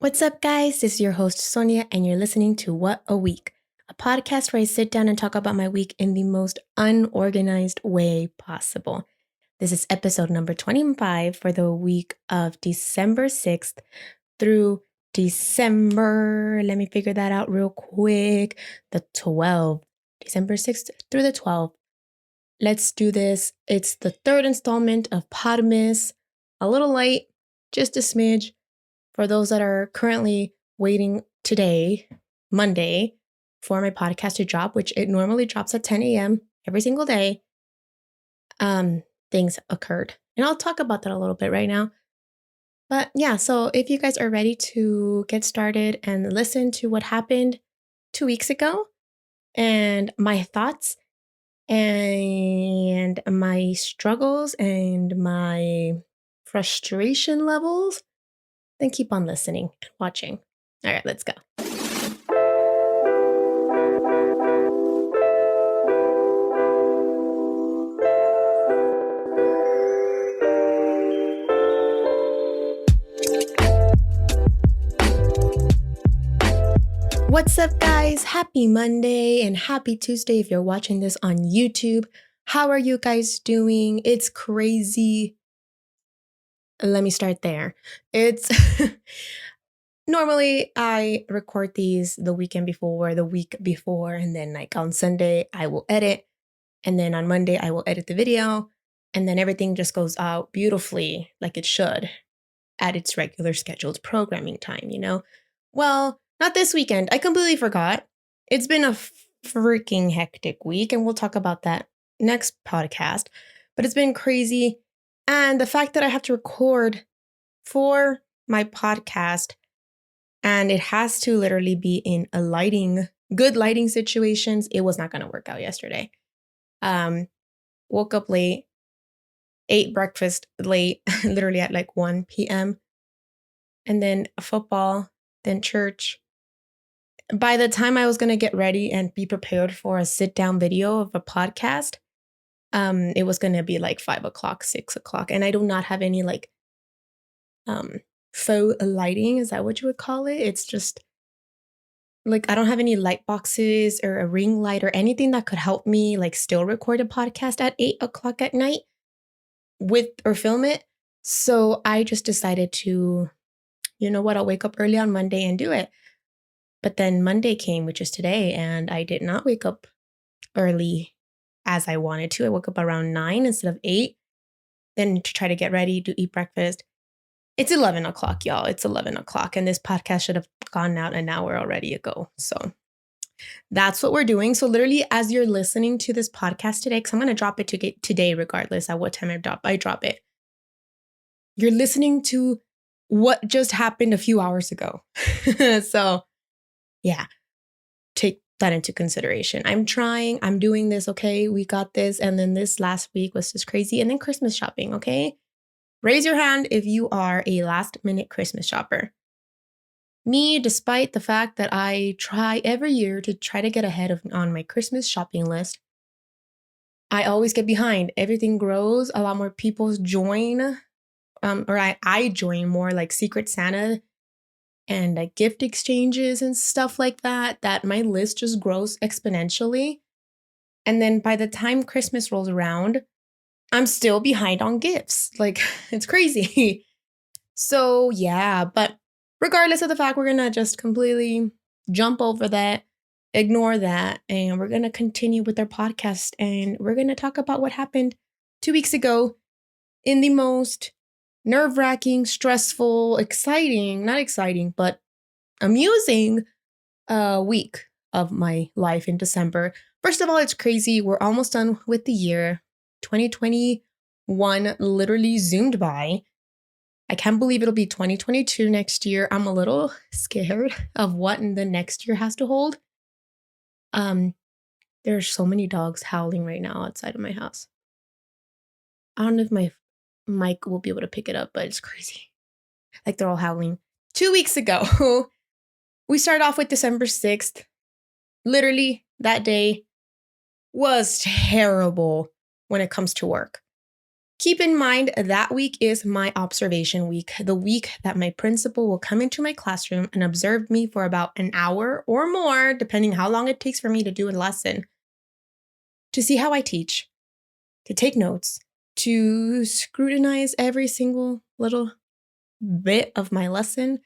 What's up, guys? This is your host, Sonia, and you're listening to What a Week, a podcast where I sit down and talk about my week in the most unorganized way possible. This is episode number 25 for the week of December 6th through December, let me figure that out real quick, the 12th, December 6th through the 12th. Let's do this. It's the third installment of Podmas, a little late, just a smidge. For those that are currently waiting today, Monday, for my podcast to drop, which it normally drops at 10 a.m. every single day, things occurred. And I'll talk about that a little bit right now. But yeah, so if you guys are ready to get started and listen to what happened 2 weeks ago and my thoughts and my struggles and my frustration levels, then keep on listening and watching. All right, let's go. What's up, guys? Happy Monday and happy Tuesday if you're watching this on YouTube. How are you guys doing? It's crazy. Let me start there. It's normally I record these the weekend before, the week before, and then like on Sunday I will edit, and then on Monday I will edit the video, and then everything just goes out beautifully like it should at its regular scheduled programming time, you know? Well, not this weekend. I completely forgot. It's been a freaking hectic week, and we'll talk about that next podcast, but it's been crazy. And the fact that I have to record for my podcast and it has to literally be in a good lighting situations, it was not going to work out yesterday. Woke up late, ate breakfast late, literally at like 1 p.m. And then football, then church. By the time I was going to get ready and be prepared for a sit-down video of a podcast, it was going to be like 5 o'clock, 6 o'clock. And I do not have any like faux lighting. Is that what you would call it? It's just like I don't have any light boxes or a ring light or anything that could help me like still record a podcast at 8 o'clock at night or film it. So I just decided to, you know what, I'll wake up early on Monday and do it. But then Monday came, which is today, and I did not wake up early as I wanted to. I woke up around 9 instead of 8. Then to try to get ready to eat breakfast. It's 11 o'clock, y'all. It's 11 o'clock. And this podcast should have gone out an hour already ago. So that's what we're doing. So literally as you're listening to this podcast today, because I'm going to drop it today regardless at what time I drop it. You're listening to what just happened a few hours ago. So yeah, take that into consideration. I'm doing this, okay? We got this. And then this last week was just crazy. And then Christmas shopping, okay? Raise your hand if you are a last minute Christmas shopper. Me, despite the fact that I try every year to try to get ahead on my Christmas shopping list, I always get behind. Everything grows. A lot more people join, I join more like Secret Santa and like gift exchanges and stuff like that my list just grows exponentially. And then by the time Christmas rolls around, I'm still behind on gifts. Like, it's crazy. So yeah, but regardless of the fact, we're going to just completely jump over that, ignore that, and we're going to continue with our podcast. And we're going to talk about what happened 2 weeks ago in the most nerve-wracking, stressful, not exciting, but amusing week of my life in December. First of all, it's crazy. We're almost done with the year. 2021 literally zoomed by. I can't believe it'll be 2022 next year. I'm a little scared of what the next year has to hold. There's so many dogs howling right now outside of my house. I don't know if my mic will be able to pick it up, but it's crazy. Like they're all howling. 2 weeks ago, we started off with December 6th. Literally, that day was terrible when it comes to work. Keep in mind that week is my observation week, the week that my principal will come into my classroom and observe me for about an hour or more, depending how long it takes for me to do a lesson, to see how I teach, to take notes, to scrutinize every single little bit of my lesson.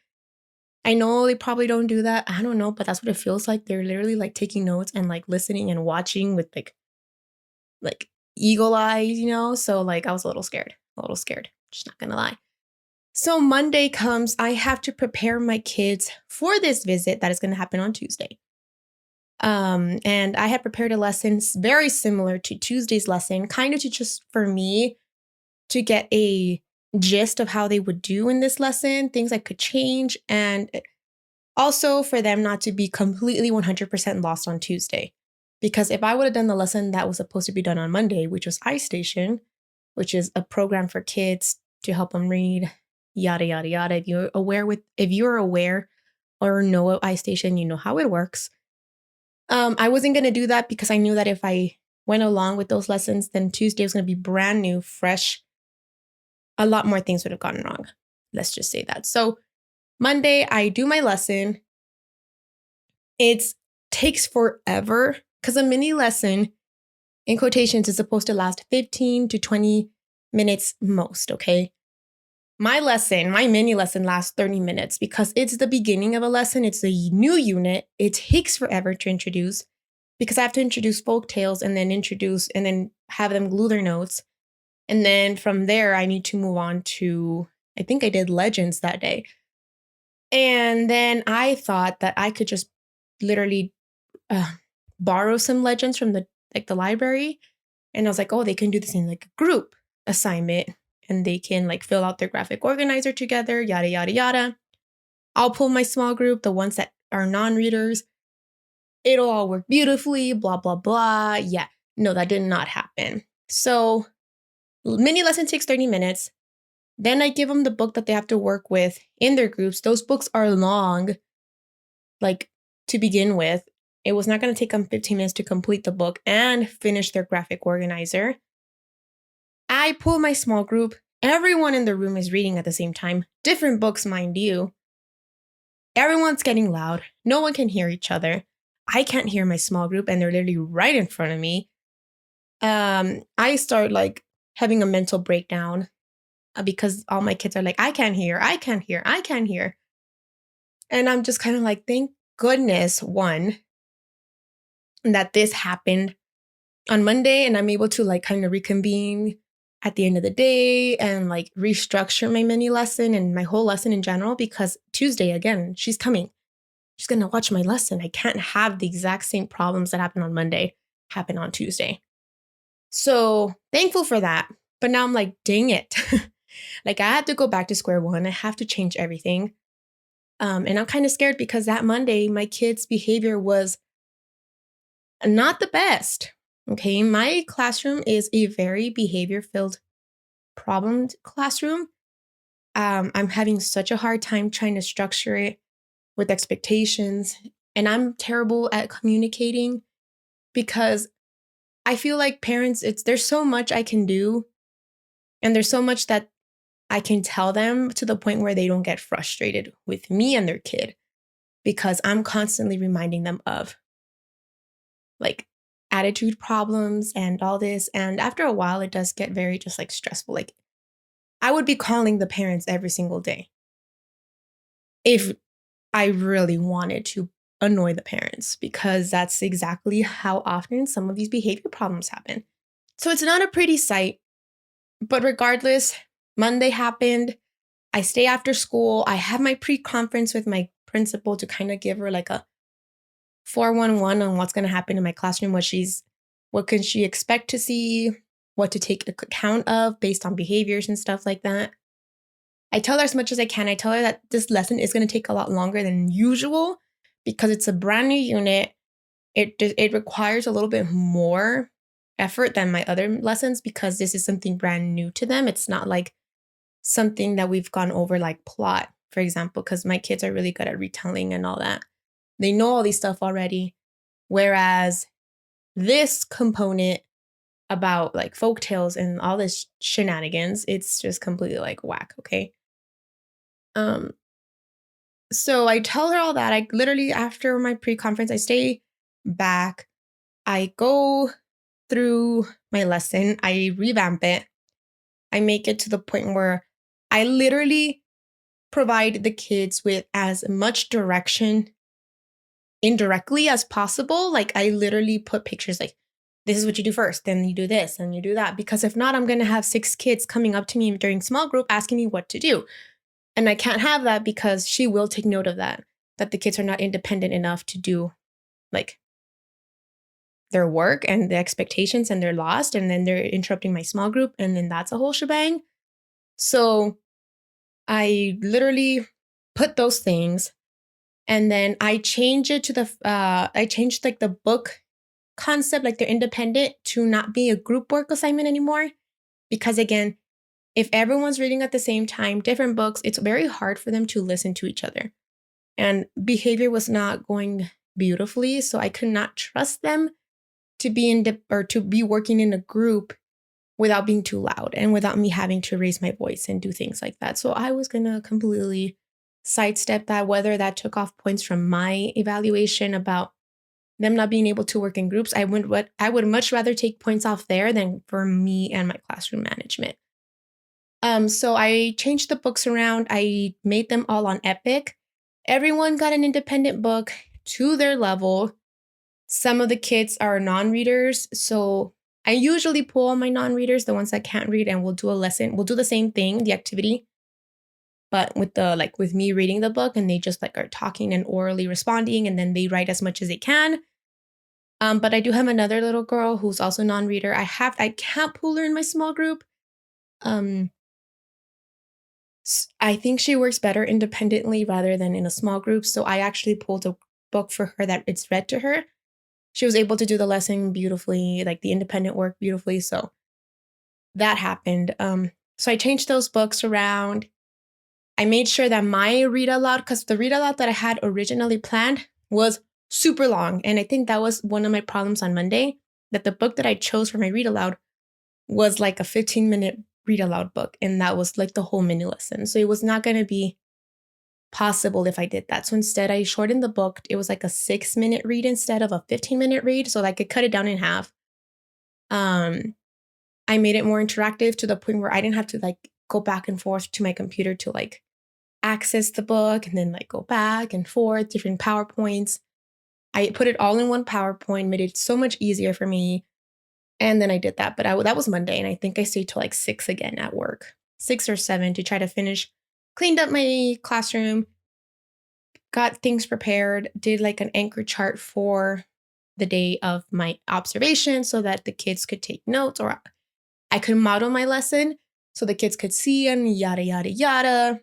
I know they probably don't do that. I don't know, but that's what it feels like. They're literally like taking notes and like listening and watching with like eagle eyes, So like I was a little scared, just not gonna lie. So Monday comes, I have to prepare my kids for this visit that is going to happen on Tuesday. And I had prepared a lesson very similar to Tuesday's lesson, kind of to just for me to get a gist of how they would do in this lesson, things I could change, and also for them not to be completely 100% lost on Tuesday. Because if I would have done the lesson that was supposed to be done on Monday, which was iStation, which is a program for kids to help them read, yada, yada, yada. If you're aware or know what iStation, you know how it works. I wasn't going to do that because I knew that if I went along with those lessons, then Tuesday was going to be brand new, fresh. A lot more things would have gone wrong. Let's just say that. So Monday, I do my lesson. It takes forever because a mini lesson in quotations is supposed to last 15 to 20 minutes most, okay? My mini lesson lasts 30 minutes because it's the beginning of a lesson. It's a new unit. It takes forever to introduce because I have to introduce folk tales and then have them glue their notes. And then from there, I need to move on to, I think I did legends that day. And then I thought that I could just literally borrow some legends from the library. And I was like, oh, they can do this in like a group assignment and they can like fill out their graphic organizer together, yada, yada, yada. I'll pull my small group, the ones that are non-readers. It'll all work beautifully, blah, blah, blah. Yeah, no, that did not happen. So mini lesson takes 30 minutes. Then I give them the book that they have to work with in their groups. Those books are long, like to begin with. It was not going to take them 15 minutes to complete the book and finish their graphic organizer. I pull my small group. Everyone in the room is reading at the same time. Different books, mind you. Everyone's getting loud. No one can hear each other. I can't hear my small group and they're literally right in front of me. I start like having a mental breakdown because all my kids are like, I can't hear. And I'm just kind of like, thank goodness, one, that this happened on Monday and I'm able to like kind of reconvene at the end of the day and like restructure my mini lesson and my whole lesson in general because Tuesday, again, she's coming. She's going to watch my lesson. I can't have the exact same problems that happened on Monday happen on Tuesday. So thankful for that. But now I'm like, dang it. Like I had to go back to square one. I have to change everything. And I'm kind of scared because that Monday, my kids' behavior was not the best. Okay, my classroom is a very behavior-filled problemed classroom. I'm having such a hard time trying to structure it with expectations. And I'm terrible at communicating because I feel like parents, there's so much I can do. And there's so much that I can tell them to the point where they don't get frustrated with me and their kid because I'm constantly reminding them of like attitude problems and all this. And after a while, it does get very just like stressful. Like I would be calling the parents every single day if I really wanted to annoy the parents because that's exactly how often some of these behavior problems happen. So it's not a pretty sight, but regardless, Monday happened. I stay after school. I have my pre-conference with my principal to kind of give her like a 411 on what's going to happen in my classroom, what can she expect to see, what to take account of based on behaviors and stuff like that. I tell her as much as I can. I tell her that this lesson is going to take a lot longer than usual because it's a brand new unit. It requires a little bit more effort than my other lessons because this is something brand new to them. It's not like something that we've gone over like plot, for example, because my kids are really good at retelling and all that. They know all these stuff already. Whereas this component, about like folk tales and all this shenanigans. It's just completely like whack, okay? Um, so I tell her all that. I literally, after my pre-conference, I stay back. I go through my lesson. I revamp it. I make it to the point where I literally provide the kids with as much direction indirectly as possible. Like I literally put pictures like, this is what you do first, then you do this, and you do that. Because if not, I'm going to have 6 kids coming up to me during small group asking me what to do. And I can't have that because she will take note of that the kids are not independent enough to do like their work and the expectations, and they're lost, and then they're interrupting my small group, and then that's a whole shebang. So I literally put those things, and then I change it to I changed like the book concept, like they're independent, to not be a group work assignment anymore. Because again, if everyone's reading at the same time, different books, it's very hard for them to listen to each other. And behavior was not going beautifully, so I could not trust them to be to be working in a group without being too loud and without me having to raise my voice and do things like that. So I was going to completely sidestep that, whether that took off points from my evaluation about them not being able to work in groups. I would much rather take points off there than for me and my classroom management. So I changed the books around. I made them all on Epic. Everyone got an independent book to their level. Some of the kids are non-readers, so I usually pull my non-readers, the ones that can't read, and we'll do a lesson. We'll do the same thing, the activity, but with me reading the book, and they just like are talking and orally responding, and then they write as much as they can. But I do have another little girl who's also non-reader. I can't pull her in my small group. I think she works better independently rather than in a small group. So I actually pulled a book for her that it's read to her. She was able to do the lesson beautifully, like the independent work beautifully. So that happened. So I changed those books around. I made sure that my read aloud, because the read aloud that I had originally planned was super long. And I think that was one of my problems on Monday, that the book that I chose for my read aloud was like a 15-minute read aloud book. And that was like the whole mini lesson. So it was not going to be possible if I did that. So instead I shortened the book. It was like a 6-minute read instead of a 15-minute read. So I could cut it down in half. I made it more interactive to the point where I didn't have to like go back and forth to my computer to like access the book and then like go back and forth, different PowerPoints. I put it all in one PowerPoint, made it so much easier for me. And then I did that. But that was Monday. And I think I stayed till like 6 again at work, 6 or 7 to try to finish. Cleaned up my classroom, got things prepared, did like an anchor chart for the day of my observation so that the kids could take notes, or I could model my lesson so the kids could see, and yada, yada, yada.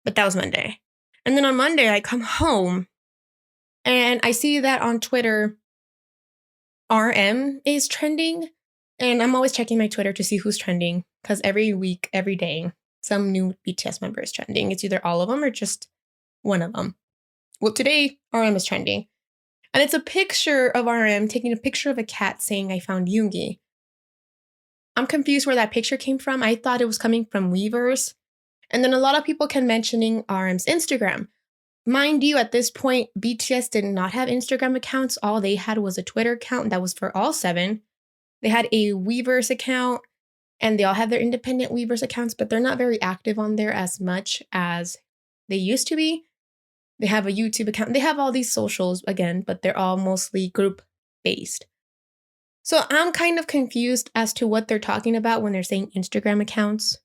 But that was Monday. And then on Monday, I come home and I see that on Twitter, RM is trending. And I'm always checking my Twitter to see who's trending, because every week, every day, some new BTS member is trending. It's either all of them or just one of them. Well, today, RM is trending. And it's a picture of RM taking a picture of a cat saying, "I found Yoongi." I'm confused where that picture came from. I thought it was coming from Weavers. And then a lot of people kept mentioning RM's Instagram. Mind you, at this point, BTS did not have Instagram accounts. All they had was a Twitter account that was for all 7. They had a Weavers account, and they all have their independent Weavers accounts, but they're not very active on there as much as they used to be. They have a YouTube account. They have all these socials again, but they're all mostly group-based. So I'm kind of confused as to what they're talking about when they're saying Instagram accounts.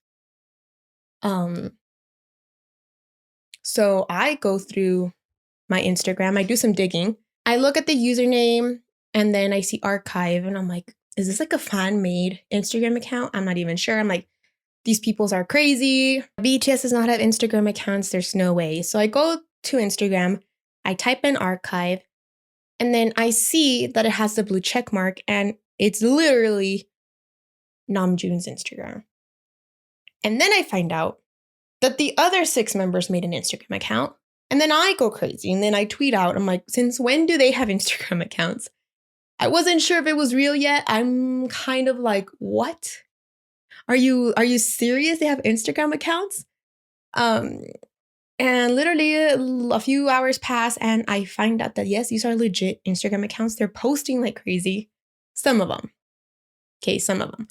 So I go through my Instagram. I do some digging. I look at the username, and then I see archive, and I'm like, is this like a fan-made Instagram account? I'm not even sure. I'm like, these peoples are crazy. BTS does not have Instagram accounts. There's no way. So I go to Instagram. I type in archive, and then I see that it has the blue check mark, and it's literally Namjoon's Instagram. And then I find out that the other 6 members made an Instagram account. And then I go crazy, and then I tweet out, I'm like, since when do they have Instagram accounts? I wasn't sure if it was real yet. I'm kind of like, what? Are you serious? They have Instagram accounts? Um, and literally a few hours pass and I find out that yes, these are legit Instagram accounts. They're posting like crazy. Some of them. Okay, some of them.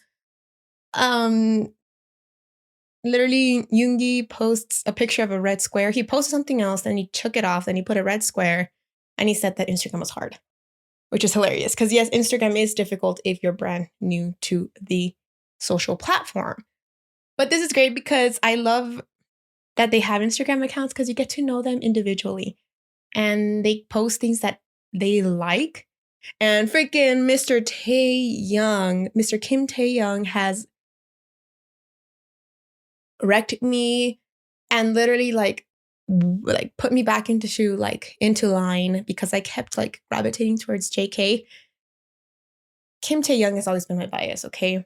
Literally, Yoongi posts a picture of a red square. He posted something else, then he took it off, then he put a red square, and he said that Instagram was hard, which is hilarious. Because yes, Instagram is difficult if you're brand new to the social platform. But this is great because I love that they have Instagram accounts because you get to know them individually. And they post things that they like. And freaking Mr. Kim Tae-young has wrecked me and literally like put me back into line because I kept like gravitating towards JK. Kim Tae-young has always been my bias, okay?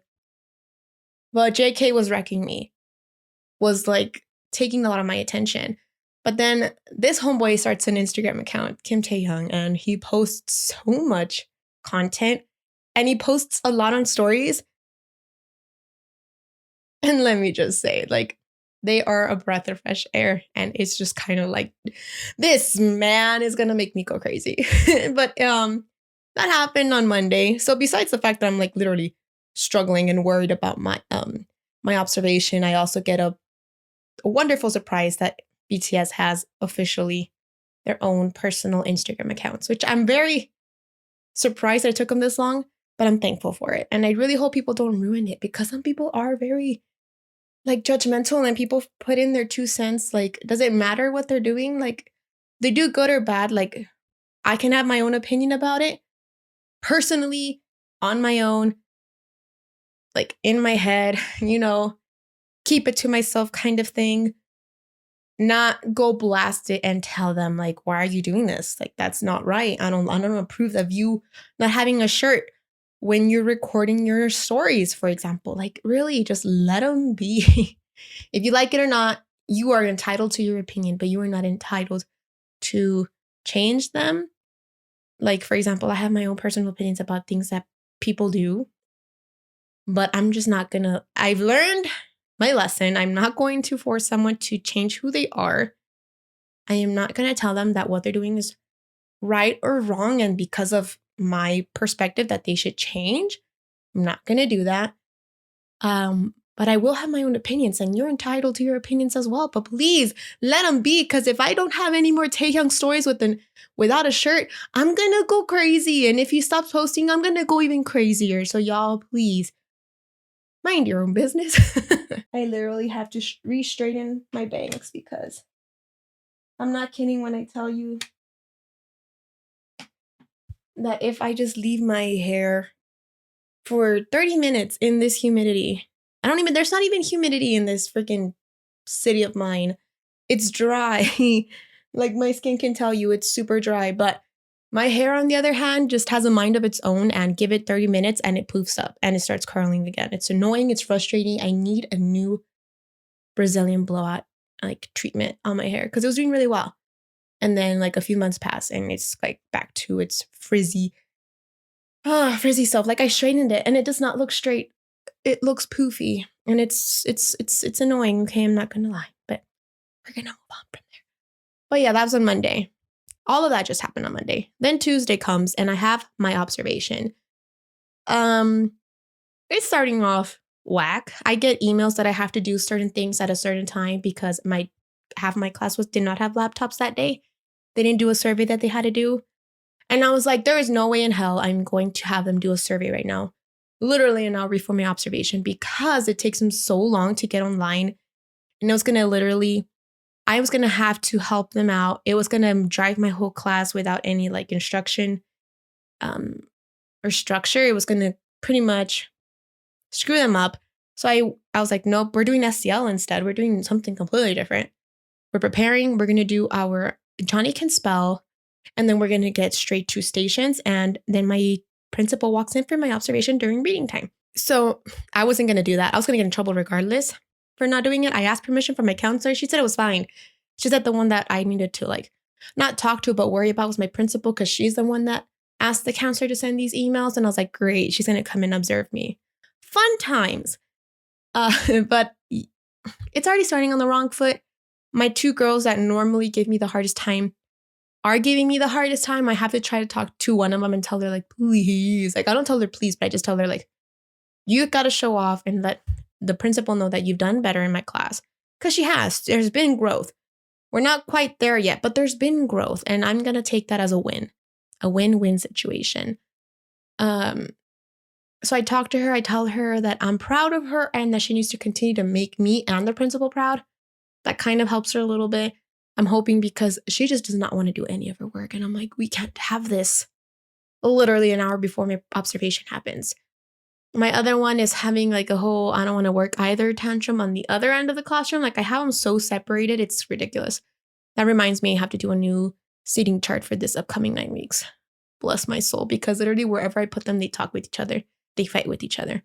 But JK was wrecking me, was like taking a lot of my attention. But then this homeboy starts an Instagram account, Kim Tae-young, and he posts so much content and he posts a lot on stories. And let me just say, like, they are a breath of fresh air. And it's just kind of like, this man is going to make me go crazy. But that happened on Monday. So besides the fact that I'm like literally struggling and worried about my observation, I also get a wonderful surprise that BTS has officially their own personal Instagram accounts, which I'm very surprised that it took them this long, but I'm thankful for it. And I really hope people don't ruin it because some people are very like judgmental and people put in their 2 cents. Like, does it matter what they're doing? Like, they do good or bad. Like, I can have my own opinion about it personally on my own, like in my head, keep it to myself kind of thing. Not go blast it and tell them like, why are you doing this? Like, that's not right. I don't approve of you not having a shirt when you're recording your stories, for example. Like, really, just let them be. If you like it or not, you are entitled to your opinion, but you are not entitled to change them. Like, for example, I have my own personal opinions about things that people do, but I'm just not gonna, I've learned my lesson. I'm not going to force someone to change who they are. I am not going to tell them that what they're doing is right or wrong. And because of my perspective that they should change, I'm not going to do that. But I will have my own opinions and you're entitled to your opinions as well. But please let them be. Because if I don't have any more Taehyung stories without a shirt, I'm going to go crazy. And if he stops posting, I'm going to go even crazier. So y'all, please mind your own business. I literally have to re-straighten my bangs because I'm not kidding when I tell you that if I just leave my hair for 30 minutes in this humidity, there's not even humidity in this freaking city of mine. It's dry. Like my skin can tell you it's super dry, but my hair, on the other hand, just has a mind of its own and give it 30 minutes and it poofs up and it starts curling again. It's annoying. It's frustrating. I need a new Brazilian blowout like treatment on my hair because it was doing really well. And then like a few months pass and it's like back to its frizzy self. Like I straightened it and it does not look straight. It looks poofy and it's annoying. Okay, I'm not gonna lie, but we're gonna move on from there. But yeah, that was on Monday. All of that just happened on Monday. Then Tuesday comes and I have my observation. It's starting off whack. I get emails that I have to do certain things at a certain time because half my class did not have laptops that day. They didn't do a survey that they had to do. And I was like, there is no way in hell I'm going to have them do a survey right now. Literally an hour before my observation because it takes them so long to get online. And I was going to have to help them out. It was going to drive my whole class without any like instruction or structure. It was going to pretty much screw them up. So I was like, nope, we're doing SCL instead. We're doing something completely different. We're preparing. We're going to do our Johnny Can Spell. And then we're going to get straight to stations. And then my principal walks in for my observation during reading time. So I wasn't going to do that. I was going to get in trouble regardless for not doing it. I asked permission from my counselor. She said it was fine. She said the one that I needed to like not talk to but worry about was my principal because she's the one that asked the counselor to send these emails, and I was like, great, she's going to come and observe me. Fun times. But it's already starting on the wrong foot. My 2 girls that normally give me the hardest time are giving me the hardest time. I have to try to talk to one of them and tell her, like, please. Like, I don't tell her please, but I just tell her, like, you got to show off and let the principal know that you've done better in my class. Because she has. There's been growth. We're not quite there yet, but there's been growth. And I'm going to take that as a win. A win-win situation. So I talk to her. I tell her that I'm proud of her and that she needs to continue to make me and the principal proud. That kind of helps her a little bit. I'm hoping because she just does not want to do any of her work. And I'm like, we can't have this literally an hour before my observation happens. My other one is having like a whole I don't want to work either tantrum on the other end of the classroom. Like I have them so separated. It's ridiculous. That reminds me I have to do a new seating chart for this upcoming 9 weeks. Bless my soul. Because literally wherever I put them, they talk with each other. They fight with each other.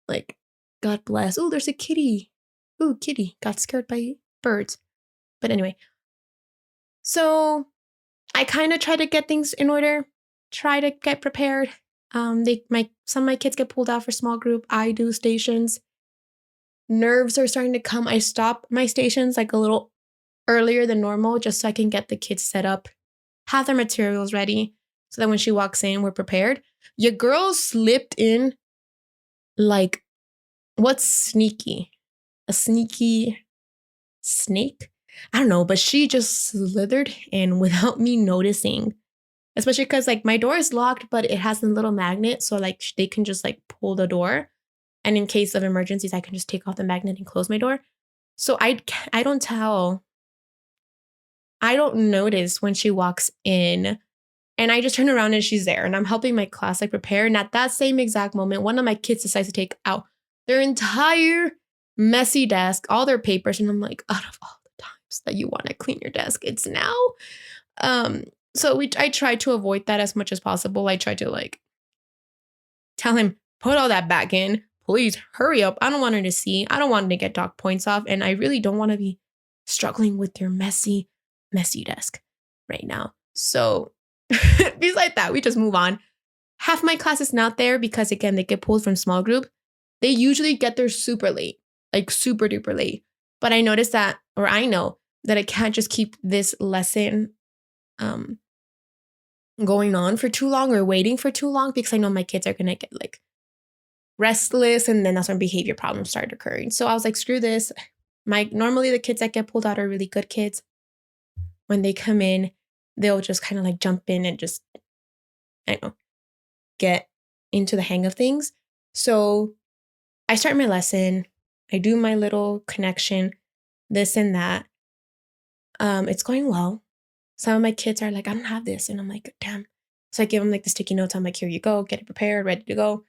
Like, God bless. Oh, there's a kitty. Oh, kitty. Got scared by birds. But anyway. So I kind of try to get things in order. Try to get prepared. Some of my kids get pulled out for small group. I do stations. Nerves are starting to come. I stop my stations like a little earlier than normal just so I can get the kids set up, have their materials ready so that when she walks in, we're prepared. Your girl slipped in like, what's sneaky? A sneaky snake? I don't know, but she just slithered in without me noticing. Especially because like my door is locked, but it has a little magnet. So like they can just like pull the door. And in case of emergencies, I can just take off the magnet and close my door. So I don't tell. I don't notice when she walks in. And I just turn around and she's there. And I'm helping my class like prepare. And at that same exact moment, one of my kids decides to take out their entire messy desk, all their papers. And I'm like, out of all the times that you want to clean your desk, it's now. So I try to avoid that as much as possible. I try to like tell him, put all that back in. Please hurry up. I don't want her to see. I don't want her to get dock points off. And I really don't want to be struggling with your messy desk right now. So besides that, we just move on. Half my class is not there because, again, they get pulled from small group. They usually get there super late, like super duper late. But I noticed that, or I know that I can't just keep this lesson going on for too long or waiting for too long because I know my kids are going to get like restless and then that's when behavior problems start occurring. So I was like, screw this. Normally the kids that get pulled out are really good kids. When they come in, they'll just kind of like jump in and just, I don't know, get into the hang of things. So I start my lesson. I do my little connection, this and that. It's going well. Some of my kids are like, I don't have this. And I'm like, damn. So I give them like the sticky notes. I'm like, here you go. Get it prepared, ready to go.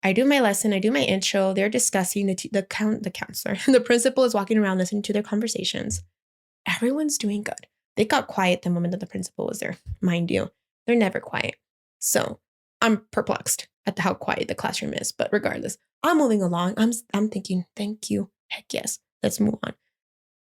I do my lesson. I do my intro. They're discussing the counselor. The principal is walking around listening to their conversations. Everyone's doing good. They got quiet the moment that the principal was there. Mind you, they're never quiet. So I'm perplexed at how quiet the classroom is. But regardless, I'm moving along. I'm thinking, thank you. Heck yes. Let's move on.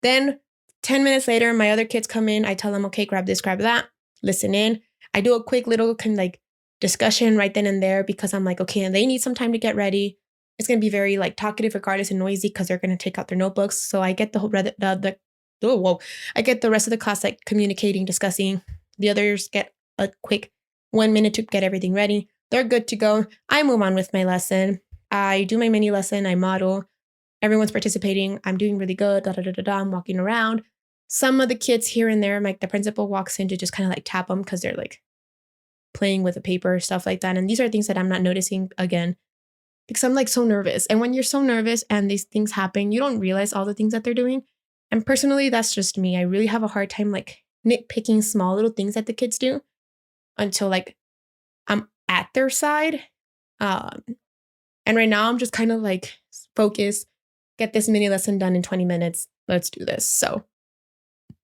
Then 10 minutes later, my other kids come in. I tell them, okay, grab this, grab that. Listen in. I do a quick little kind of like discussion right then and there because I'm like, okay, and they need some time to get ready. It's going to be very like talkative regardless and noisy because they're going to take out their notebooks. So I get I get the rest of the class like communicating, discussing. The others get a quick 1 minute to get everything ready. They're good to go. I move on with my lesson. I do my mini lesson. I model. Everyone's participating. I'm doing really good. I'm walking around. Some of the kids here and there, like the principal walks in to just kind of like tap them because they're like playing with a paper, stuff like that. And these are things that I'm not noticing again because I'm like so nervous. And when you're so nervous and these things happen, you don't realize all the things that they're doing. And personally, that's just me. I really have a hard time like nitpicking small little things that the kids do until like I'm at their side. And right now I'm just kind of like focused, get this mini lesson done in 20 minutes. Let's do this. So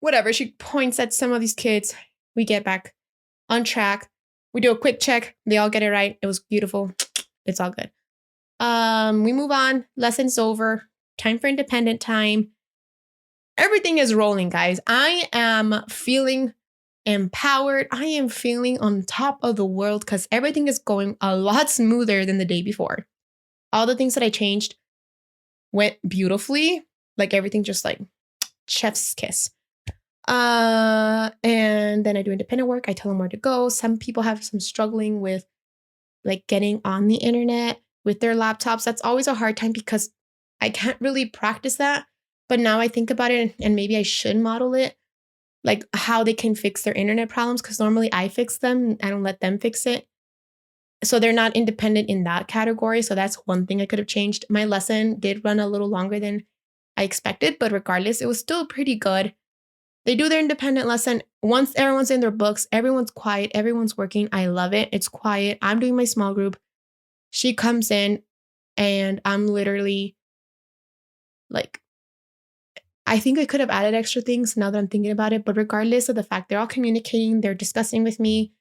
whatever. She points at some of these kids. We get back on track. We do a quick check. They all get it right. It was beautiful. It's all good. We move on. Lesson's over. Time for independent time. Everything is rolling, guys. I am feeling empowered. I am feeling on top of the world because everything is going a lot smoother than the day before. All the things that I changed went beautifully. Like everything just like chef's kiss. And then I do independent work. I tell them where to go. Some people have some struggling with like getting on the internet with their laptops. That's always a hard time because I can't really practice that. But now I think about it and maybe I should model it, like how they can fix their internet problems. Because normally I fix them. I don't let them fix it. So they're not independent in that category. So that's one thing I could have changed. My lesson did run a little longer than I expected, but regardless, it was still pretty good. They do their independent lesson. Once everyone's in their books, everyone's quiet, everyone's working. I love it. It's quiet. I'm doing my small group. She comes in and I'm literally like, I think I could have added extra things now that I'm thinking about it. But regardless of the fact, they're all communicating, they're discussing with me.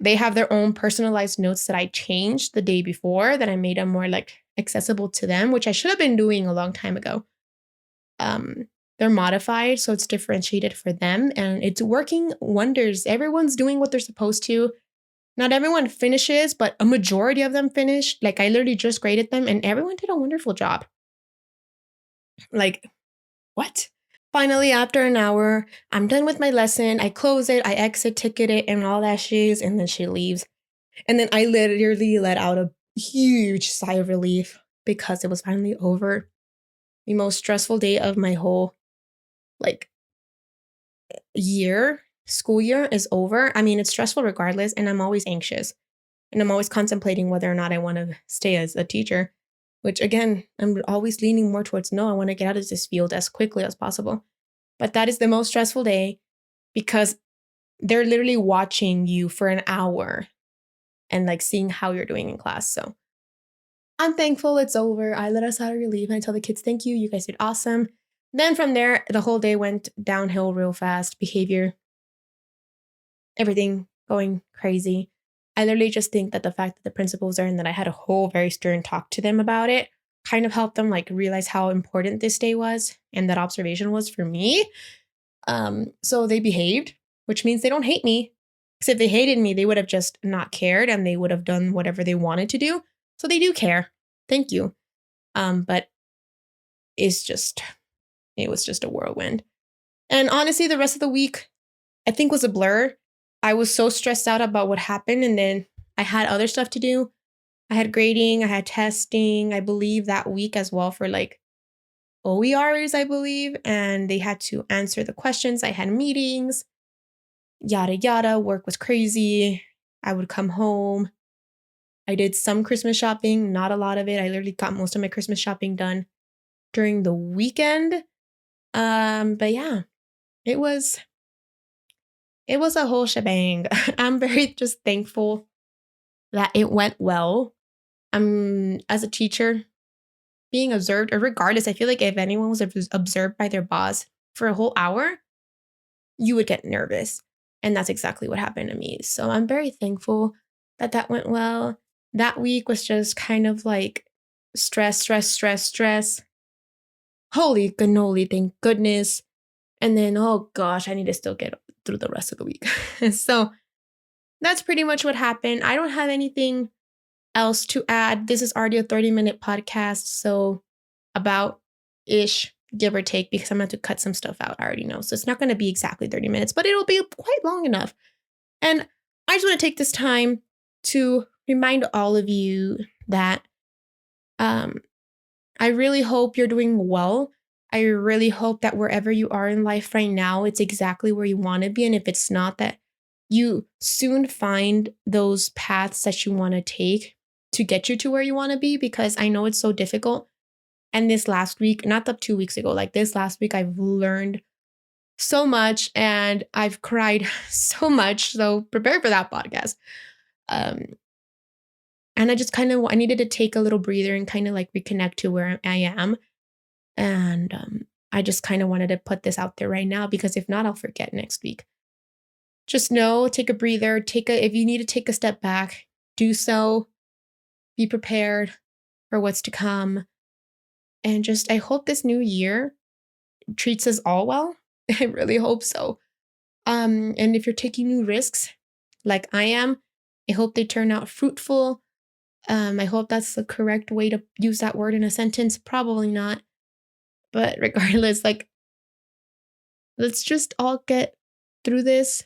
They have their own personalized notes that I changed the day before that I made them more like accessible to them, which I should have been doing a long time ago. They're modified, so it's differentiated for them, and it's working wonders. Everyone's doing what they're supposed to. Not everyone finishes, but a majority of them finished. Like, I literally just graded them, and everyone did a wonderful job. Like, what? Finally, after an hour, I'm done with my lesson. I close it, I exit ticket it, and all that shit, and then she leaves. And then I literally let out a huge sigh of relief because it was finally over. The most stressful day of my whole like school year is over. I mean, it's stressful regardless, and I'm always anxious. And I'm always contemplating whether or not I want to stay as a teacher, which again, I'm always leaning more towards no, I want to get out of this field as quickly as possible. But that is the most stressful day because they're literally watching you for an hour and like seeing how you're doing in class. So I'm thankful it's over. I let us out of relief and I tell the kids, thank you. You guys did awesome. Then from there, the whole day went downhill real fast. Behavior, everything going crazy. I literally just think that the fact that the principal was there and that I had a whole very stern talk to them about it kind of helped them like realize how important this day was and that observation was for me. So they behaved, which means they don't hate me. Because if they hated me, they would have just not cared and they would have done whatever they wanted to do. So they do care. Thank you. But it was just a whirlwind. And honestly, the rest of the week, I think was a blur. I was so stressed out about what happened. And then I had other stuff to do. I had grading, I had testing, I believe that week as well for like OERs, I believe. And they had to answer the questions. I had meetings, yada, yada. Work was crazy. I would come home. I did some Christmas shopping, not a lot of it. I literally got most of my Christmas shopping done during the weekend. But yeah, it was a whole shebang. I'm very just thankful that it went well. As a teacher, being observed, or regardless, I feel like if anyone was observed by their boss for a whole hour, you would get nervous. And that's exactly what happened to me. So I'm very thankful that that went well. That week was just kind of like stress. Holy cannoli, thank goodness. And then, oh gosh, I need to still get through the rest of the week. So that's pretty much what happened. I don't have anything else to add. This is already a 30-minute podcast. So about ish, give or take, because I'm going to cut some stuff out. I already know. So it's not going to be exactly 30 minutes, but it'll be quite long enough. And I just want to take this time to remind all of you that I really hope you're doing well. I really hope that wherever you are in life right now, it's exactly where you want to be. And if it's not, that you soon find those paths that you want to take to get you to where you want to be, because I know it's so difficult. And this last week, not the 2 weeks ago, like this last week, I've learned so much and I've cried so much. So prepare for that podcast. And I just I needed to take a little breather and kind of like reconnect to where I am. And I just kind of wanted to put this out there right now, because if not, I'll forget next week. Just know, take a breather, if you need to take a step back, do so, be prepared for what's to come. And I hope this new year treats us all well. I really hope so. And if you're taking new risks, like I am, I hope they turn out fruitful. I hope that's the correct way to use that word in a sentence. Probably not. But regardless, like, let's just all get through this.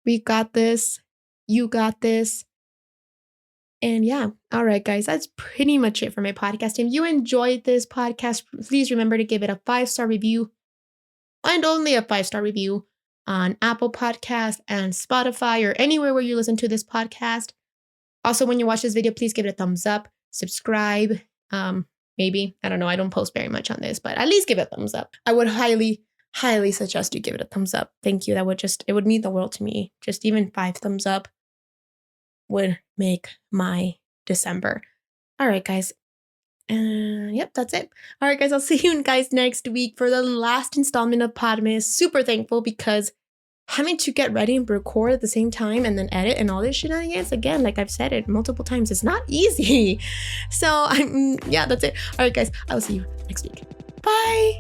We got this. You got this. And yeah, all right, guys, that's pretty much it for my podcast. If you enjoyed this podcast, please remember to give it a 5-star review, and only a 5-star review on Apple Podcast and Spotify or anywhere where you listen to this podcast. Also, when you watch this video, please give it a thumbs up, subscribe. Maybe, I don't know, I don't post very much on this, but at least give it a thumbs up. I would highly suggest you give it a thumbs up. Thank you. It would mean the world to me. Just even 5 thumbs up would make my December. All right, guys. Yep, that's it. All right, guys, I'll see you guys next week for the last installment of Podmas. Super thankful because having to get ready and record at the same time and then edit and all this shenanigans, again, like I've said it multiple times, it's not easy. So yeah, that's it. All right, guys, I will see you next week. Bye.